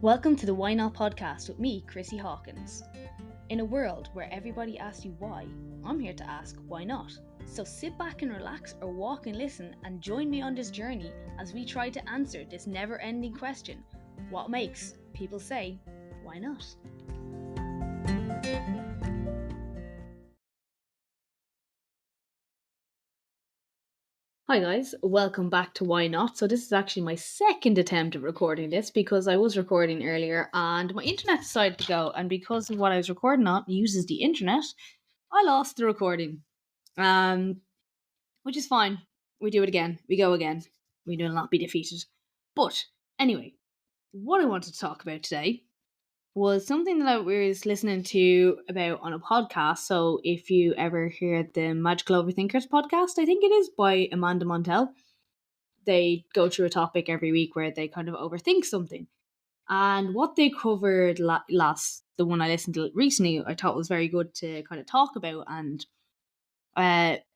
Welcome to the Why Not podcast with me, Chrissy Hawkins. In a world where everybody asks you why, I'm here to ask why not. So sit back and relax or walk and listen and join me on this journey as we try to answer this never-ending question: what makes people say, why not? Hi guys, welcome back to Why Not. So this is actually my second attempt at recording this because I was recording earlier and my internet decided to go, and because of what I was recording on uses the internet, I lost the recording. Which is fine. We do it again. We go again. We will not be defeated. But anyway, what I wanted to talk about today was something that I was listening to about on a podcast. So if you ever hear the Magical Overthinkers podcast, I think it is by Amanda Montell. They go through a topic every week where they kind of overthink something. And what they covered last, the one I listened to recently, I thought was very good to kind of talk about, and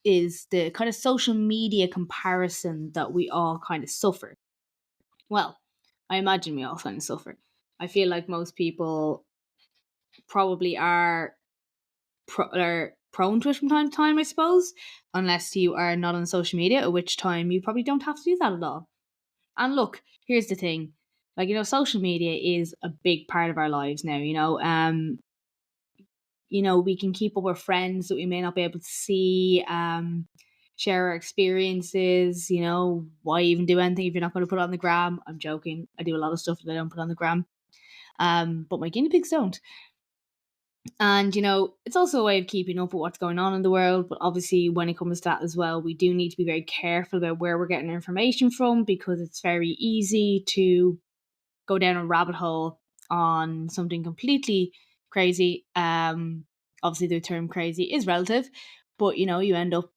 is the kind of social media comparison that we all kind of suffer. Well, I imagine we all kind of suffer. I feel like most people probably are prone to it from time to time, I suppose, unless you are not on social media, at which time you probably don't have to do that at all. And look, here's the thing. Like, social media is a big part of our lives now, we can keep up with friends that we may not be able to see, share our experiences. Why even do anything if you're not going to put it on the gram? I'm joking. I do a lot of stuff that I don't put on the gram. But my guinea pigs don't. And, it's also a way of keeping up with what's going on in the world. But obviously, when it comes to that as well, we do need to be very careful about where we're getting our information from, because it's very easy to go down a rabbit hole on something completely crazy. Obviously, the term crazy is relative, but, you end up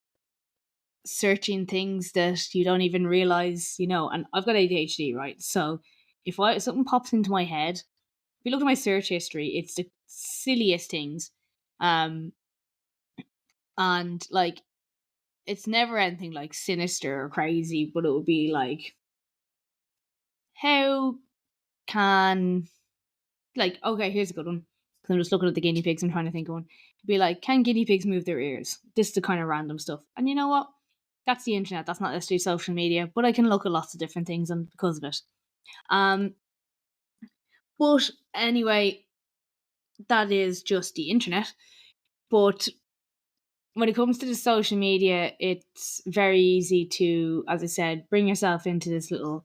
searching things that you don't even realize, and I've got ADHD, right? So if something pops into my head, if you look at my search history, it's the silliest things. And like, it's never anything like sinister or crazy, but it would be like, how can, like, okay, here's a good one. Because I'm just looking at the guinea pigs and trying to think of one. It'd be like, can guinea pigs move their ears? This is the kind of random stuff. And you know what? That's the internet. That's not necessarily social media, but I can look at lots of different things and because of it. But anyway, that is just the internet. But when it comes to the social media, it's very easy to, as I said, bring yourself into this little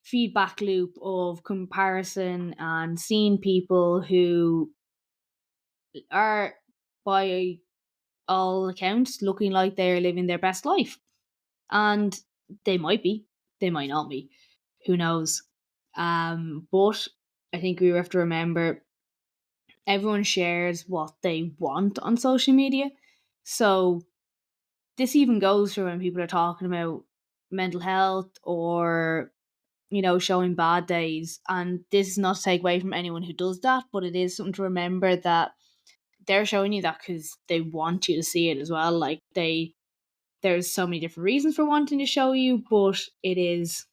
feedback loop of comparison and seeing people who are, by all accounts, looking like they're living their best life. And they might be, they might not be. Who knows? But I think we have to remember everyone shares what they want on social media. So this even goes for when people are talking about mental health or, showing bad days. And this is not to take away from anyone who does that, but it is something to remember that they're showing you that because they want you to see it as well. Like, there's so many different reasons for wanting to show you, but it is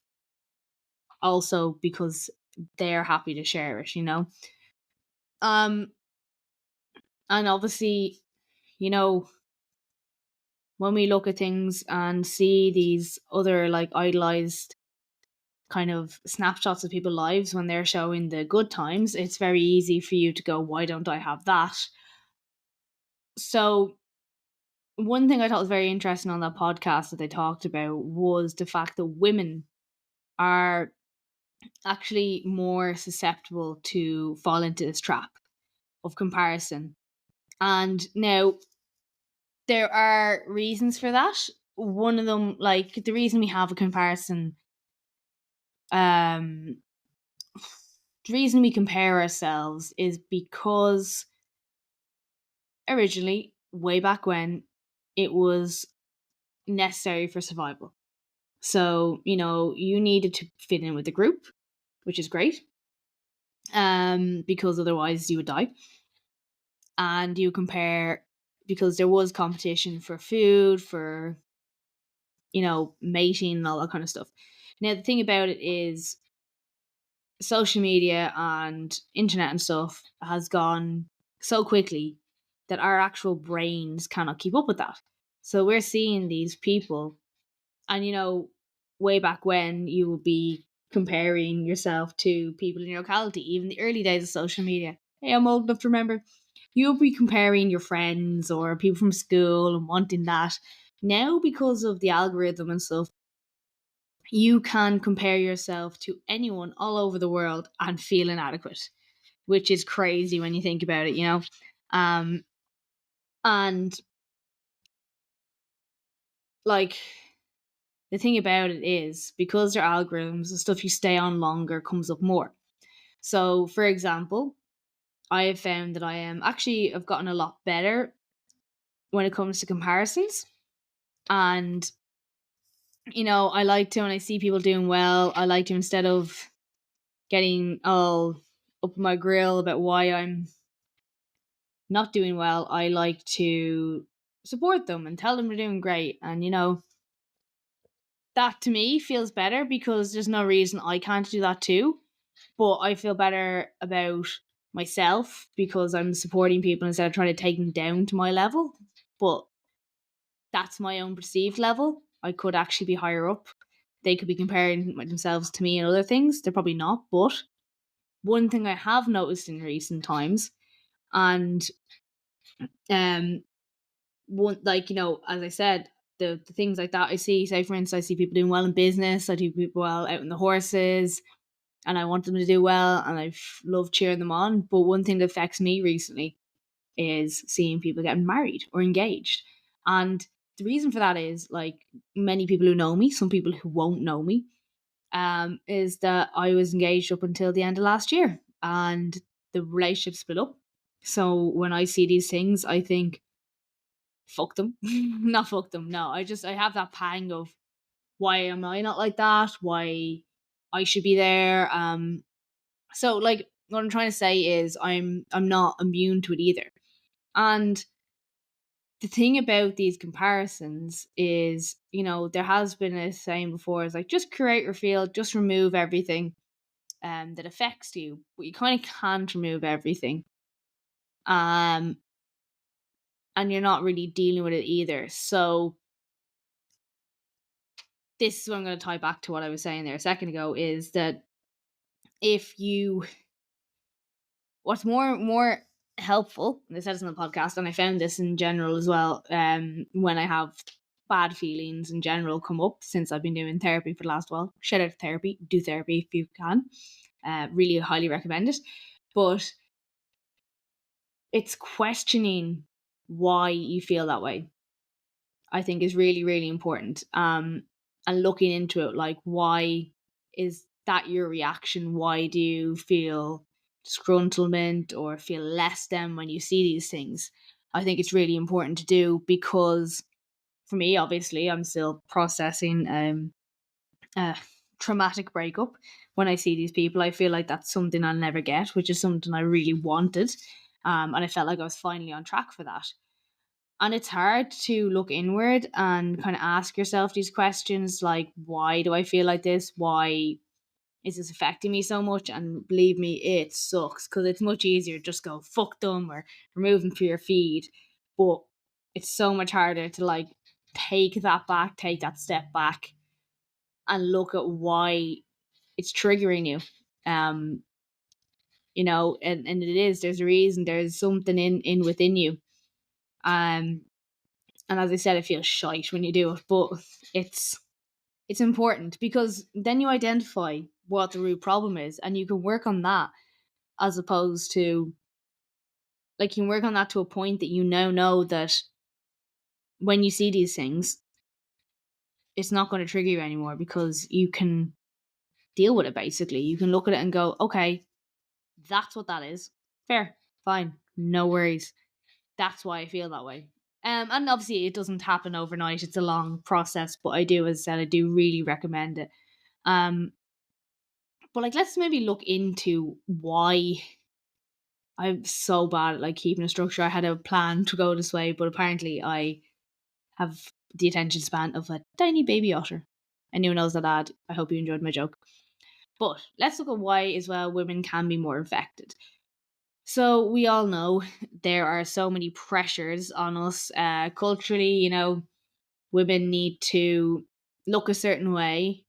also because they're happy to share it, and obviously, when we look at things and see these other like idolized kind of snapshots of people's lives when they're showing the good times, it's very easy for you to go, why don't I have that? So one thing I thought was very interesting on that podcast that they talked about was the fact that women are actually more susceptible to fall into this trap of comparison. And now there are reasons for that. One of them, like the reason we have a comparison, the reason we compare ourselves is because originally, way back when, it was necessary for survival. So, you needed to fit in with the group, which is great. Because otherwise you would die. And you compare because there was competition for food, for, mating and all that kind of stuff. Now, the thing about it is social media and internet and stuff has gone so quickly that our actual brains cannot keep up with that. So we're seeing these people, and way back when, you would be comparing yourself to people in your locality, even the early days of social media. Hey, I'm old enough to remember. You'll be comparing your friends or people from school and wanting that. Now, because of the algorithm and stuff, you can compare yourself to anyone all over the world and feel inadequate, which is crazy when you think about it. Um, and like, the thing about it is, because they're algorithms, the stuff you stay on longer comes up more. So, for example, I have found that I've gotten a lot better when it comes to comparisons. And, I like to, when I see people doing well, I like to, instead of getting all up my grill about why I'm not doing well, I like to support them and tell them they're doing great. And, that to me feels better, because there's no reason I can't do that too. But I feel better about myself because I'm supporting people instead of trying to take them down to my level. But that's my own perceived level. I could actually be higher up. They could be comparing themselves to me and other things. They're probably not. But one thing I have noticed in recent times, and um, one, like, as I said, the things like that I see, say for instance, I see people doing well in business, I do people well out in the horses, and I want them to do well, and I love cheering them on. But one thing that affects me recently is seeing people getting married or engaged. And the reason for that is, like, many people who know me, some people who won't know me, is that I was engaged up until the end of last year, and the relationship split up. So when I see these things, I think, fuck them. Not fuck them. No, I have that pang of, why am I not like that? Why I should be there? So, like, what I'm trying to say is, I'm not immune to it either. And the thing about these comparisons is, there has been a saying before, it's like, just create your field, just remove everything that affects you. But you kind of can't remove everything. Um and you're not really dealing with it either. So this is what I'm going to tie back to what I was saying there a second ago, is that if you what's more helpful, and I said this in the podcast, and I found this in general as well, when I have bad feelings in general come up since I've been doing therapy for the last while. Shout out to therapy, do therapy if you can. Really highly recommend it. But it's questioning why you feel that way, I think, is really, really important. And looking into it, like, why is that your reaction? Why do you feel disgruntlement or feel less than when you see these things? I think it's really important to do, because for me, obviously, I'm still processing a traumatic breakup. When I see these people, I feel like that's something I'll never get, which is something I really wanted. And I felt like I was finally on track for that. And it's hard to look inward and kind of ask yourself these questions, like, why do I feel like this? Why is this affecting me so much? And believe me, it sucks, because it's much easier to just go, fuck them, or remove them from your feed. But it's so much harder to, like, take that step back and look at why it's triggering you. Um, and there's a reason, there's something in within you. Um, and as I said, it feels shite when you do it, but it's important, because then you identify what the root problem is, and you can work on that, as opposed to, like, you can work on that to a point that you now know that when you see these things, it's not going to trigger you anymore, because you can deal with it. Basically, you can look at it and go, okay, that's what that is. Fair, fine, no worries. That's why I feel that way. And obviously it doesn't happen overnight. It's a long process, but as I said, I do really recommend it. Um, but, like, let's maybe look into why I'm so bad at, like, keeping a structure. I had a plan to go this way, but apparently I have the attention span of a tiny baby otter. Anyone knows that ad? I hope you enjoyed my joke. But let's look at why as well women can be more affected. So we all know there are so many pressures on us culturally. Women need to look a certain way,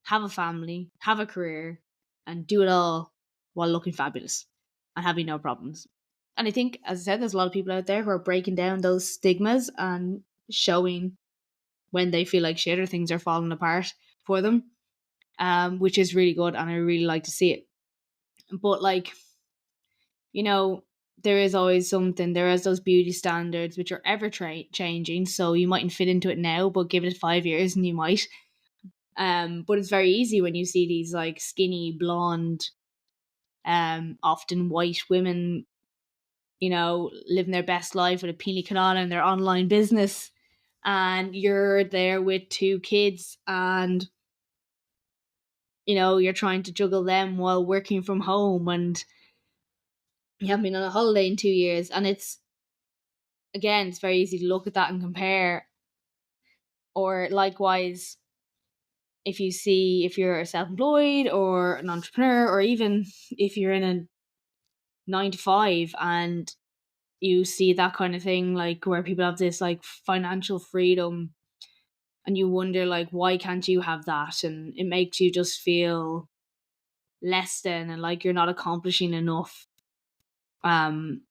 have a family, have a career, and do it all while looking fabulous and having no problems. And I think, as I said, there's a lot of people out there who are breaking down those stigmas and showing when they feel like shit or things are falling apart for them, which is really good. And I really like to see it. But, like, you know, there is always something, there is those beauty standards which are ever changing. So you mightn't fit into it now, but give it 5 years and you might. But it's very easy when you see these like skinny, blonde, often white women, living their best life with a pina colada in their online business, and you're there with two kids, and you're trying to juggle them while working from home, and you haven't been on a holiday in 2 years, and it's very easy to look at that and compare. Or likewise, if you're self-employed or an entrepreneur, or even if you're in a 9 to 5 and you see that kind of thing, like where people have this like financial freedom, and you wonder like, why can't you have that? And it makes you just feel less than, and like you're not accomplishing enough. And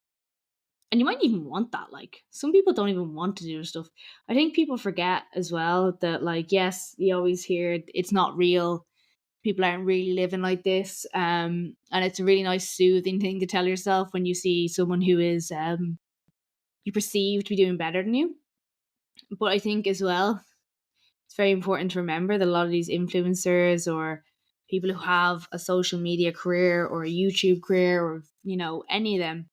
you might even want that. Like, some people don't even want to do stuff. I think people forget as well that, like, yes, you always hear it's not real, people aren't really living like this, and it's a really nice soothing thing to tell yourself when you see someone who is you perceive to be doing better than you. But I think as well, it's very important to remember that a lot of these influencers or people who have a social media career or a YouTube career, or any of them,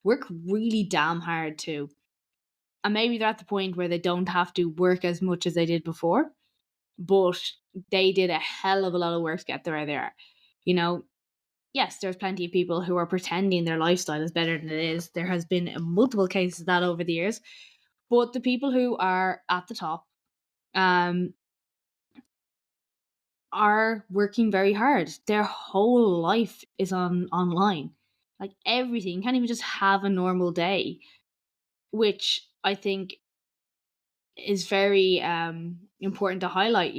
work really damn hard too. And maybe they're at the point where they don't have to work as much as they did before, but they did a hell of a lot of work to get there where they are. Yes, there's plenty of people who are pretending their lifestyle is better than it is. There has been multiple cases of that over the years. But the people who are at the top um, are working very hard. Their whole life is online. Like everything, you can't even just have a normal day, which I think is very important to highlight.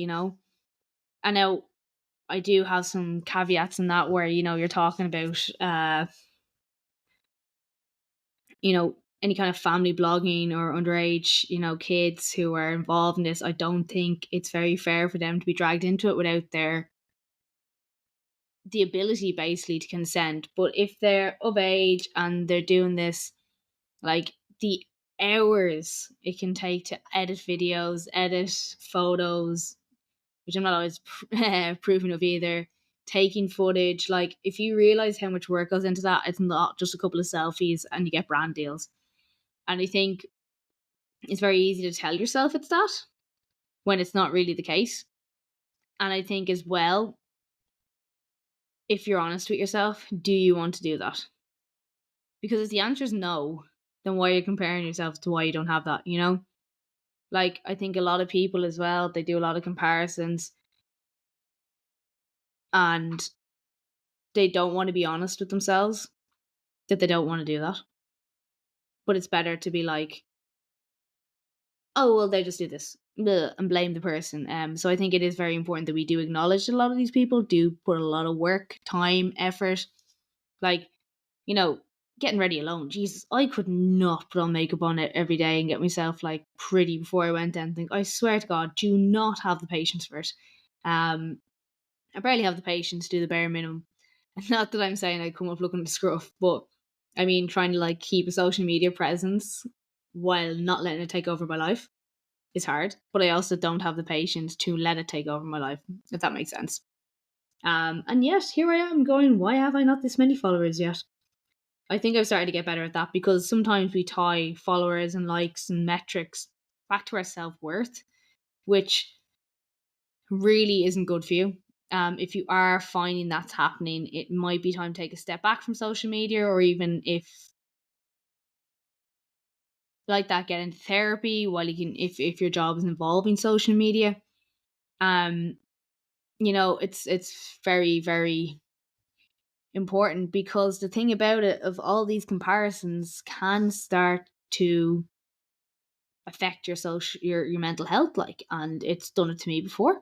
I know I do have some caveats in that where you're talking about any kind of family blogging or underage kids who are involved in this. I don't think it's very fair for them to be dragged into it without the ability basically to consent. But if they're of age and they're doing this, like the hours it can take to edit videos, edit photos, which I'm not always proving of either, taking footage, like if you realize how much work goes into that, it's not just a couple of selfies and you get brand deals. And I think it's very easy to tell yourself it's that when it's not really the case. And I think as well, if you're honest with yourself, do you want to do that? Because if the answer is no, then why are you comparing yourself to why you don't have that? Like, I think a lot of people as well, they do a lot of comparisons and they don't want to be honest with themselves that they don't want to do that. But it's better to be like, oh, well, they just do this, and blame the person. So I think it is very important that we do acknowledge that a lot of these people do put a lot of work, time, effort. Like, you know, getting ready alone. Jesus, I could not put on makeup on it every day and get myself like pretty before I went anything. I swear to God, do not have the patience for it. I barely have the patience to do the bare minimum. Not that I'm saying I come up looking to scruff, but I mean trying to like keep a social media presence while not letting it take over my life is hard. But I also don't have the patience to let it take over my life, if that makes sense. And yet here I am going, why have I not this many followers yet? I think I've started to get better at that because sometimes we tie followers and likes and metrics back to our self worth, which really isn't good for you. If you are finding that's happening, it might be time to take a step back from social media, or even if like that, get into therapy while you can, if your job is involving social media. Um, it's very, very important, because the thing about it, of all these comparisons, can start to affect your your mental health, like, and it's done it to me before.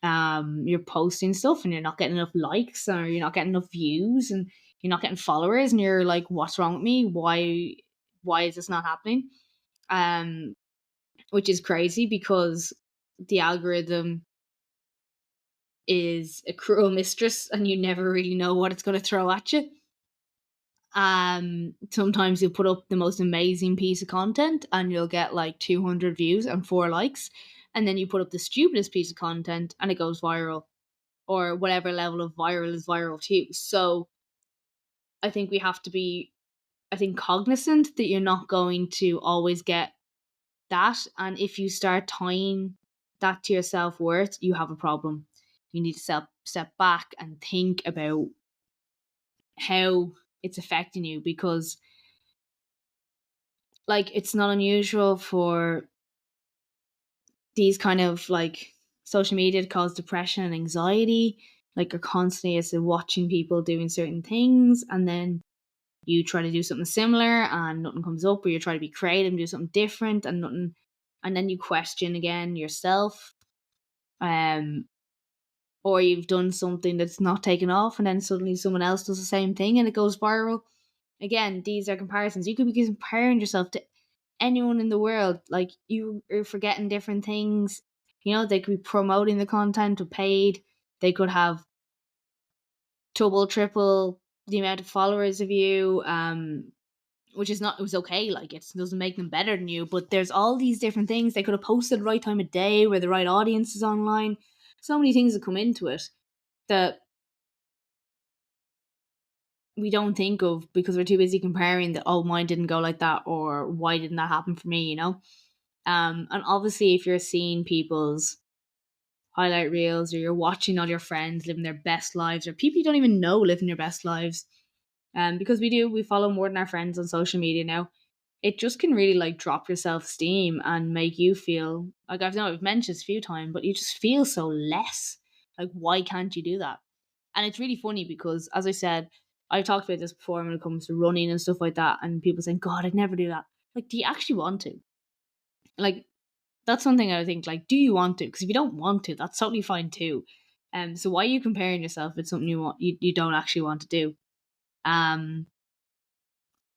You're posting stuff and you're not getting enough likes, or you're not getting enough views, and you're not getting followers, and you're like, what's wrong with me? Why is this not happening? um which is crazy, because the algorithm is a cruel mistress, and you never really know what it's going to throw at you. Sometimes you'll put up the most amazing piece of content and you'll get like 200 views and 4 likes, and then you put up the stupidest piece of content and it goes viral, or whatever level of viral is viral to you. So I think we have to be, I think, cognizant that you're not going to always get that, and if you start tying that to your self-worth, you have a problem. You need to step back and think about how it's affecting you, because, like, it's not unusual for these kind of like social media to cause depression and anxiety. Like, you're constantly as watching people doing certain things, and then you try to do something similar and nothing comes up, or you try to be creative and do something different and nothing, and then you question again yourself. um or you've done something that's not taken off, and then suddenly someone else does the same thing and it goes viral. Again, these are comparisons. You could be comparing yourself to anyone in the world. Like, you are forgetting different things. They could be promoting the content or paid. They could have double, triple the amount of followers of you. Which is not, it was okay. Like, it doesn't make them better than you, but there's all these different things. They could have posted the right time of day, where the right audience is online. So many things that come into it that we don't think of, because we're too busy comparing that, oh, mine didn't go like that, or why didn't that happen for me. And obviously, if you're seeing people's highlight reels, or you're watching all your friends living their best lives, or people you don't even know living their best lives, because we follow more than our friends on social media now, it just can really like drop your self esteem and make you feel like, I've mentioned this a few times, but you just feel so less. Like, why can't you do that? And it's really funny, because, as I said, I've talked about this before when it comes to running and stuff like that, and people saying, God, I'd never do that. Like, do you actually want to? Like, that's something I think, like, do you want to? Because if you don't want to, that's totally fine too. So why are you comparing yourself with something you don't actually want to do? Um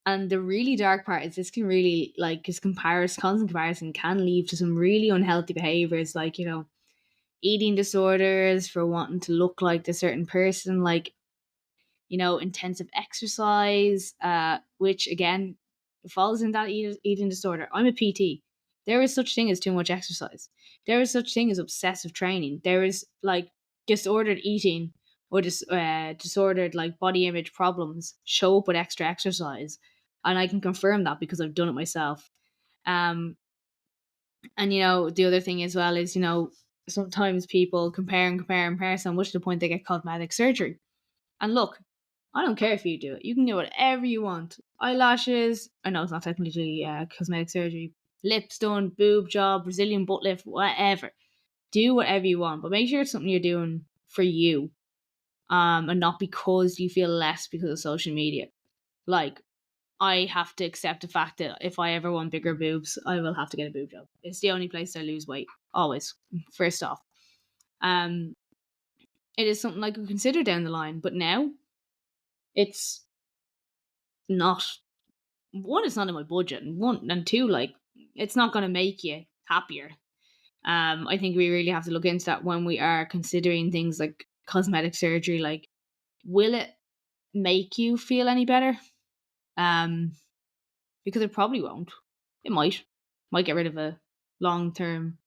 and the really dark part is, this can really, like, because constant comparison can lead to some really unhealthy behaviors, like, eating disorders for wanting to look like the certain person, like, intensive exercise, which again falls in that eating disorder. I'm a PT. There is such thing as too much exercise. There is such thing as obsessive training. There is like disordered eating, or disordered like body image problems show up with extra exercise, and I can confirm that because I've done it myself. Um, and the other thing as well is, sometimes people compare so much to the point they get cosmetic surgery. And look, I don't care if you do it. You can do whatever you want. Eyelashes. I know it's not technically cosmetic surgery. Lips done, boob job, Brazilian butt lift, whatever. Do whatever you want, but make sure it's something you're doing for you, and not because you feel less because of social media. Like, I have to accept the fact that if I ever want bigger boobs, I will have to get a boob job. It's the only place I lose weight. Always. First off. Um, it is something I could consider down the line, but now it's not. One, it's not in my budget, and one and two, like, it's not going to make you happier. I think we really have to look into that when we are considering things like cosmetic surgery. Like, will it make you feel any better? Um, because it probably won't. It might get rid of a long term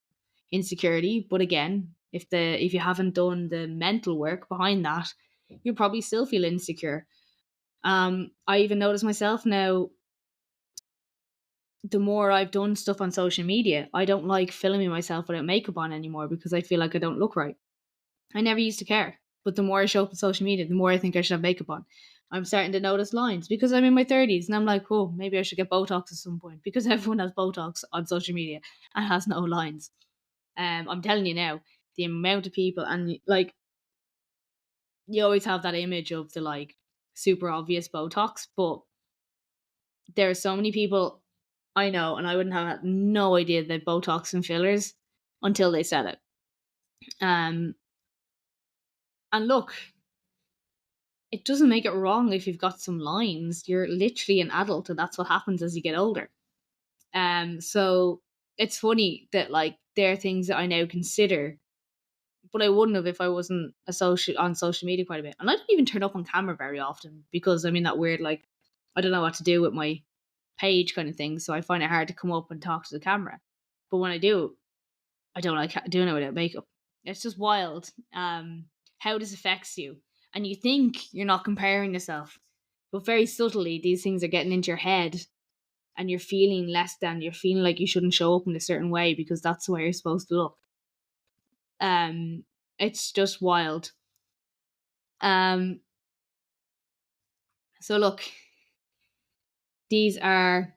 insecurity, but again, if you haven't done the mental work behind that, you'll probably still feel insecure. I even notice myself now, the more I've done stuff on social media, I don't like filming myself without makeup on anymore, because I feel like I don't look right. I never used to care, but the more I show up on social media, the more I think I should have makeup on. I'm starting to notice lines, because I'm in my 30s, and I'm like, oh, maybe I should get Botox at some point, because everyone has Botox on social media and has no lines. I'm telling you now, the amount of people, and like, you always have that image of the like super obvious Botox, but there are so many people I know, and I wouldn't have had no idea that Botox and fillers until they said it. Um, and look, it doesn't make it wrong if you've got some lines. You're literally an adult, and that's what happens as you get older. So it's funny that like there are things that I now consider, but I wouldn't have if I wasn't on social media quite a bit. And I don't even turn up on camera very often because I'm in that weird like I don't know what to do with my page kind of thing. So I find it hard to come up and talk to the camera. But when I do, I don't like doing it without makeup. It's just wild. How this affects you, and you think you're not comparing yourself, but very subtly these things are getting into your head, and you're feeling less than. You're feeling like you shouldn't show up in a certain way because that's the way you're supposed to look. It's just wild. Um, so look, these are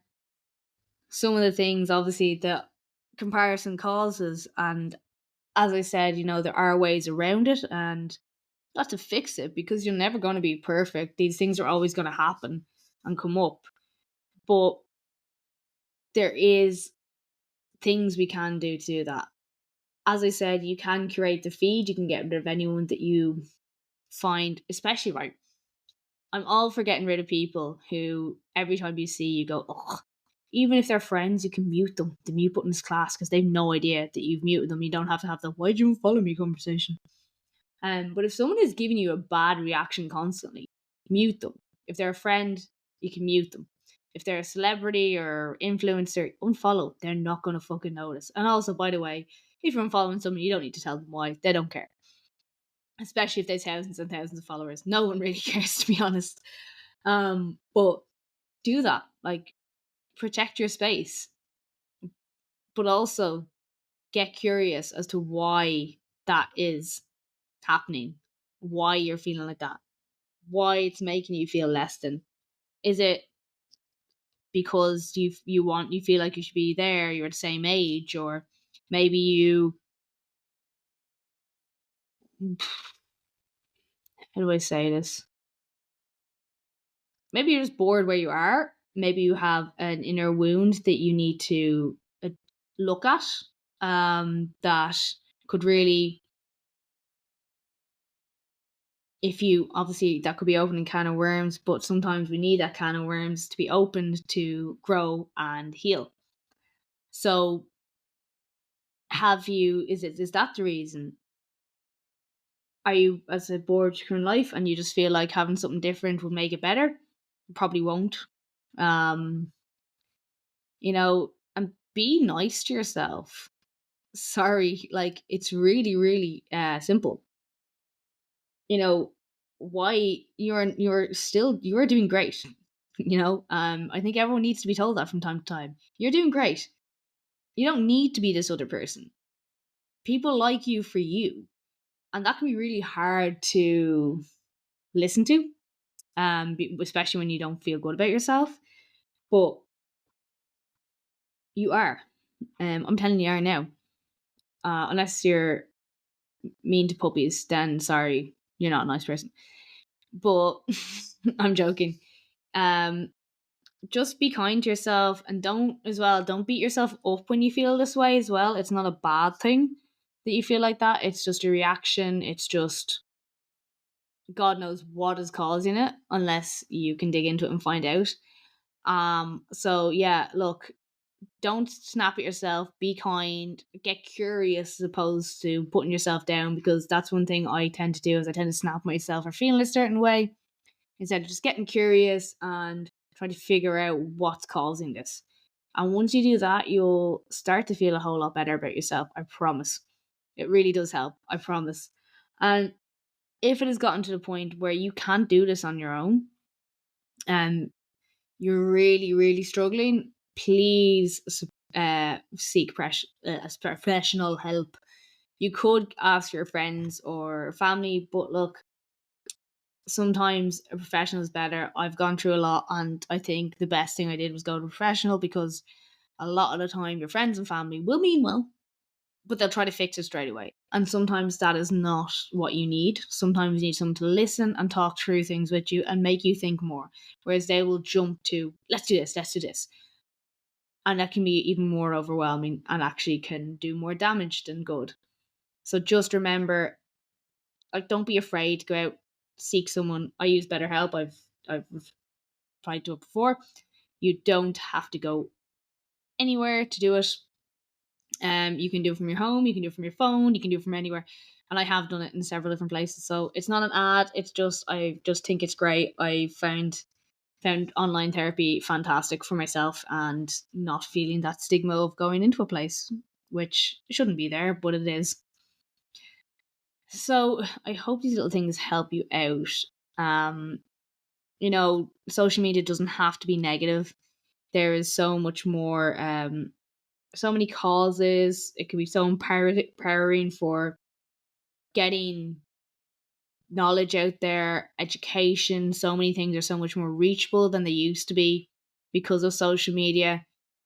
some of the things obviously that comparison causes, and as I said, there are ways around it, and not to fix it because you're never going to be perfect. These things are always going to happen and come up. But there is things we can do to do that. As I said, you can curate the feed. You can get rid of anyone that you find, especially right. I'm all for getting rid of people who every time you see you go, ugh. Even if they're friends, you can mute them. The mute button is class because they've no idea that you've muted them. You don't have to have the why'd you follow me conversation. But if someone is giving you a bad reaction constantly, mute them. If they're a friend, you can mute them. If they're a celebrity or influencer, unfollow. They're not going to fucking notice. And also, by the way, if you're unfollowing someone, you don't need to tell them why. They don't care. Especially if there's thousands and thousands of followers. No one really cares, to be honest. But do that. Like, protect your space. But also get curious as to why that is happening. Why you're feeling like that, why it's making you feel less than. Is it because you feel like you should be there, you're the same age, or maybe how do I say this? Maybe you're just bored where you are. Maybe you have an inner wound that you need to look at. That could really, if you obviously that could be opening can of worms, but sometimes we need that can of worms to be opened to grow and heal. So is that the reason? Are you as a bored in life and you just feel like having something different would make it better? Probably won't. Um, and be nice to yourself. Sorry, like it's really, really simple. You know, why you're doing great. I think everyone needs to be told that from time to time. You're doing great. You don't need to be this other person. People like you for you. And that can be really hard to listen to, especially when you don't feel good about yourself. But you are. I'm telling you are now. Unless you're mean to puppies, then sorry, you're not a nice person. But I'm joking. Um, just be kind to yourself, and don't beat yourself up when you feel this way as well. It's not a bad thing that you feel like that. It's just a reaction. It's just God knows what is causing it, unless you can dig into it and find out. So yeah, look, don't snap at yourself, be kind, get curious as opposed to putting yourself down, because that's one thing I tend to do is I tend to snap at myself for feeling a certain way instead of just getting curious and trying to figure out what's causing this. And once you do that, you'll start to feel a whole lot better about yourself. I promise. It really does help. I promise. And if it has gotten to the point where you can't do this on your own and you're really, really struggling, please seek professional help. You could ask your friends or family, but look, sometimes a professional is better. I've gone through a lot, and I think the best thing I did was go to a professional, because a lot of the time your friends and family will mean well, but they'll try to fix it straight away. And sometimes that is not what you need. Sometimes you need someone to listen and talk through things with you and make you think more. Whereas they will jump to, let's do this, let's do this. And that can be even more overwhelming and actually can do more damage than good. So just remember, like, don't be afraid to go out, seek someone. I use BetterHelp. I've tried to it before. You don't have to go anywhere to do it. You can do it from your home, you can do it from your phone, you can do it from anywhere. And I have done it in several different places. So it's not an ad, it's just I just think it's great. I found online therapy fantastic for myself and not feeling that stigma of going into a place, which shouldn't be there, but it is. So I hope these little things help you out. Social media doesn't have to be negative. There is so much more, so many causes. It can be so empowering for getting knowledge out there, education. So many things are so much more reachable than they used to be because of social media.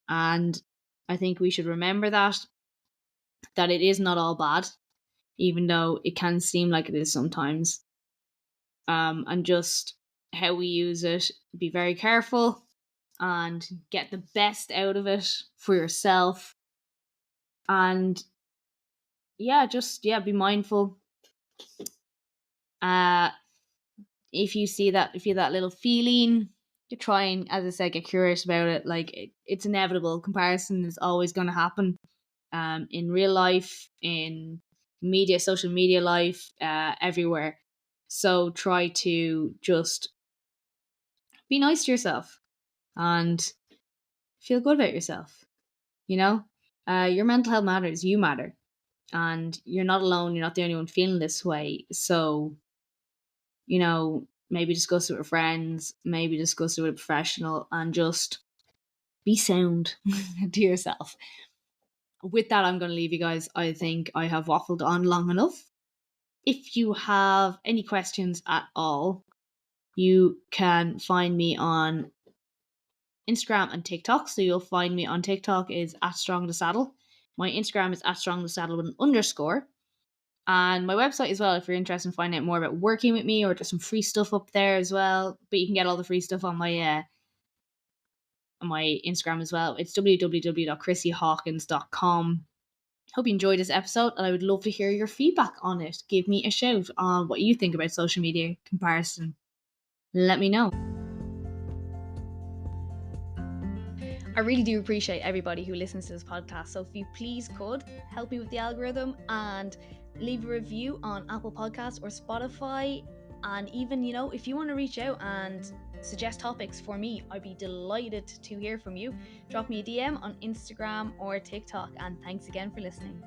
And I think we should remember that it is not all bad, even though it can seem like it is sometimes. And just how we use it, be very careful and get the best out of it for yourself. And be mindful. Uh if you see that, if you have that little feeling, you try and, as I said, get curious about it. Like, it's inevitable. Comparison is always going to happen, in real life, in media, social media life, everywhere. So try to just be nice to yourself and feel good about yourself. You know, your mental health matters. You matter, and you're not alone. You're not the only one feeling this way. So, maybe discuss it with friends, maybe discuss it with a professional, and just be sound to yourself. With that, I'm going to leave you guys. I think I have waffled on long enough. If you have any questions at all, you can find me on Instagram and TikTok. So you'll find me on TikTok is @strongthesaddle. My Instagram is @strongthesaddle with an underscore. And my website as well, if you're interested in finding out more about working with me, or there's some free stuff up there as well. But you can get all the free stuff on my Instagram as well. It's www.chrissyhawkins.com. Hope you enjoyed this episode, and I would love to hear your feedback on it. Give me a shout on what you think about social media comparison. Let me know. I really do appreciate everybody who listens to this podcast. So if you please could help me with the algorithm and leave a review on Apple Podcasts or Spotify. And even, if you want to reach out and suggest topics for me, I'd be delighted to hear from you. Drop me a DM on Instagram or TikTok. And thanks again for listening.